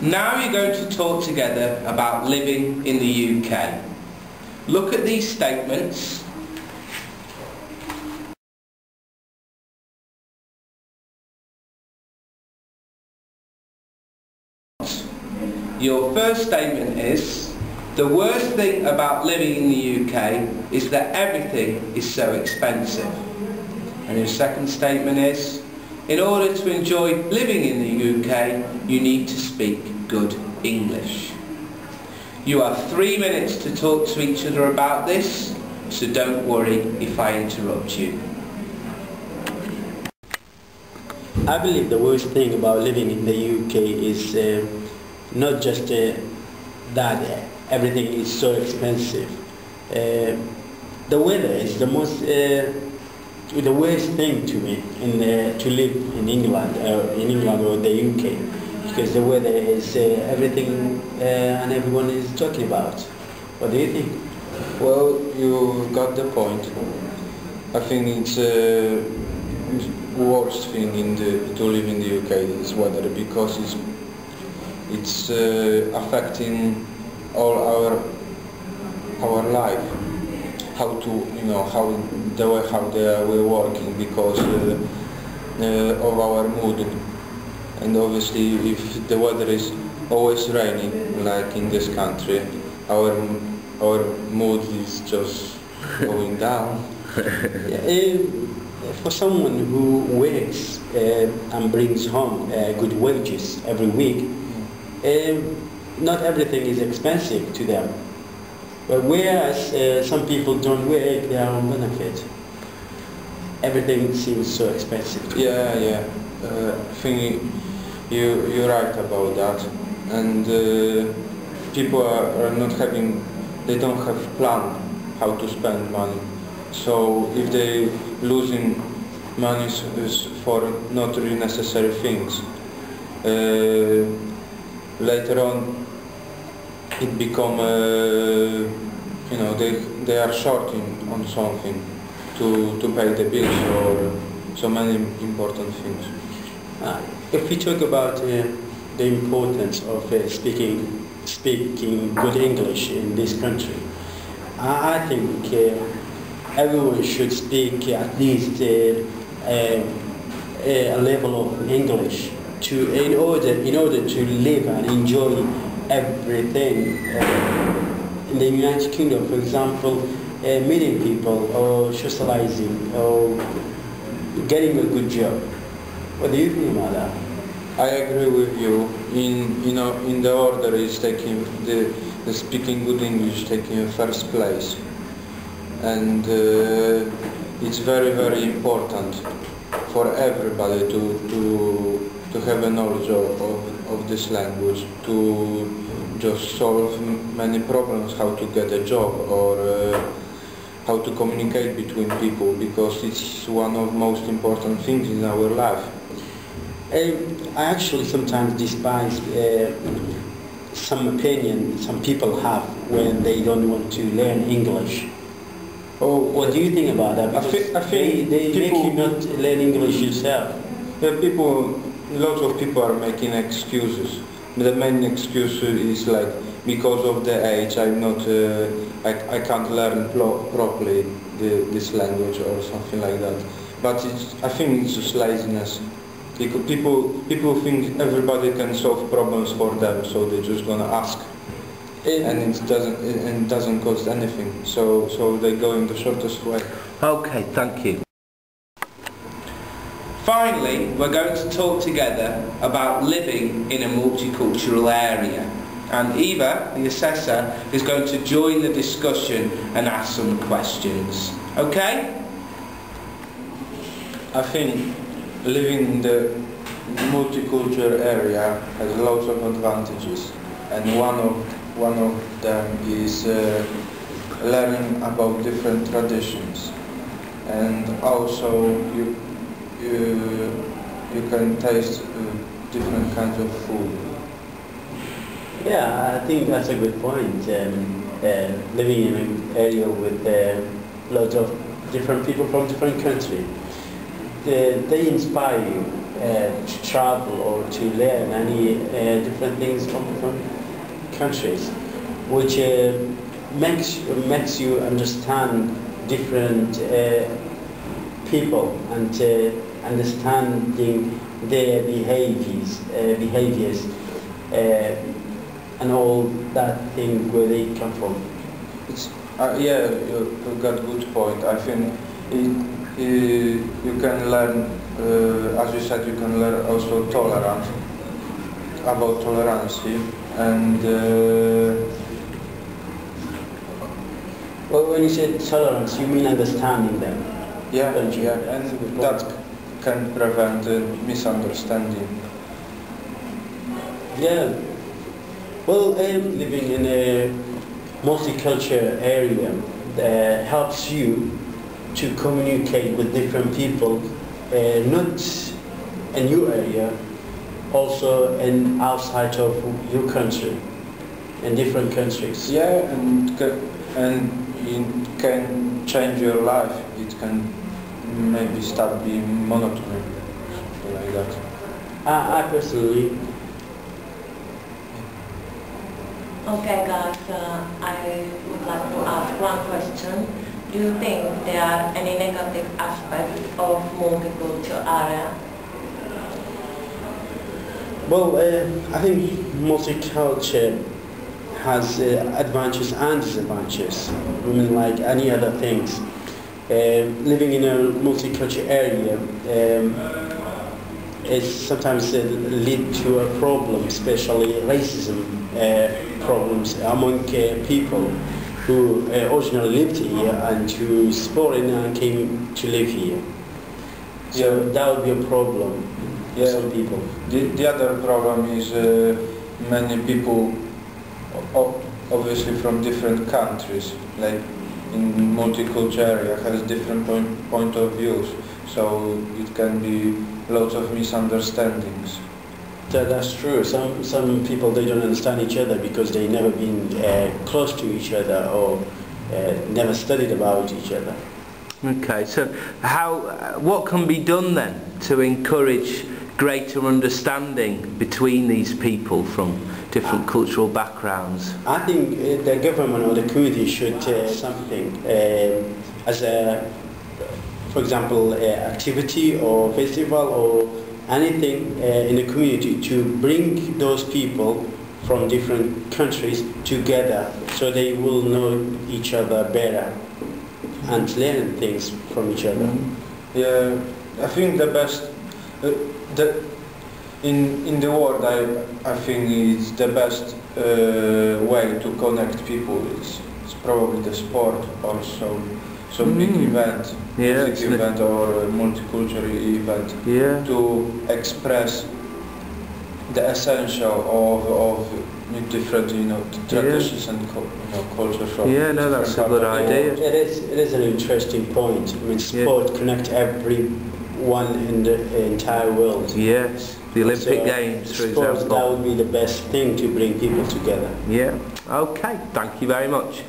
Now you're going to talk together about living in the UK. Look at these statements. Your first statement is, the worst thing about living in the UK is that everything is so expensive. And your second statement is, in order to enjoy living in the UK, you need to speak good English. You have 3 minutes to talk to each other about this, so don't worry if I interrupt you. I believe the worst thing about living in the UK is not just that everything is so expensive. The weather is the worst thing to me to live in England or the UK, because the weather is everything and everyone is talking about. What do you think? Well, you got the point. I think it's worst thing to live in the UK is weather, because it's affecting all our life. How we're working, because of our mood. And obviously, if the weather is always raining, like in this country, our mood is just going down. For someone who works and brings home good wages every week, not everything is expensive to them. But whereas some people don't work, they are on benefit. Everything seems so expensive. Yeah. I think you're right about that. And people are not having, they don't have plan how to spend money. So if they losing money for not really necessary things, later on it become they are short on something to pay the bills or so many important things. If we talk about the importance of speaking good English in this country, I think everyone should speak at least a level of English in order to live and enjoy everything. In the United Kingdom, for example, meeting people or socializing or getting a good job. What do you think about that? I agree with you. In the order is taking the speaking good English taking first place, and it's very, very important for everybody to have a knowledge of this language, to just solve many problems, how to get a job or how to communicate between people, because it's one of the most important things in our life. I actually sometimes despise some opinion some people have when they don't want to learn English. What do you think about that? Because I think they make you not learn English yourself. Lots of people are making excuses. The main excuse is like, because of the age, I can't learn properly this language or something like that. But I think it's just laziness. Because people think everybody can solve problems for them, so they're just gonna ask, and it doesn't cost anything. So they go in the shortest way. Okay, thank you. Finally, we're going to talk together about living in a multicultural area. And Eva, the assessor, is going to join the discussion and ask some questions. Okay? I think living in the multicultural area has lots of advantages, and one of them is learning about different traditions, and also you can taste different kinds of food. Yeah, I think that's a good point. Living in an area with lots of different people from different countries, they inspire you to travel or to learn any different things from countries, which makes you understand different people and understanding their behaviors and all that thing where they come from. It's, yeah, you got good point. I think you can learn, as you said, you can learn also about tolerance, and well, when you say tolerance, you mean understanding them? yeah, Don't you? yeah, and that can prevent misunderstanding. Yeah. Well, living in a multicultural area helps you to communicate with different people, not in your area, also in outside of your country, in different countries. Yeah, and it can change your life. It can maybe start being monotony, something like that. I personally. Okay, guys, I would like to ask one question. Do you think there are any negative aspects of multicultural area? Well, I think multicultural has advantages and disadvantages. I mean, like any other things. Living in a multicultural area is sometimes lead to a problem, especially racism problems among people who originally lived here and who is foreign and came to live here. So yeah, that would be a problem for some people. The other problem is many people, obviously from different countries, like in multicultural area, has different point of views. So it can be lots of misunderstandings. That's true. Some people, they don't understand each other because they never been close to each other or never studied about each other. Okay, so what can be done then to encourage greater understanding between these people from different cultural backgrounds? I think the government or the community should something as a, for example, activity or festival or anything in the community to bring those people from different countries together so they will know each other better and learn things from each other. Yeah, I think the best in the world, I think it's the best way to connect people. It's probably the sport also. Some big event, music event or multicultural event, to express the essential of different, traditions and cultures from that's a good idea. It is an interesting point. I mean, sport connects everyone in the entire world. Yes, the Olympic Games, for example. That would be the best thing to bring people together. Yeah. Okay. Thank you very much.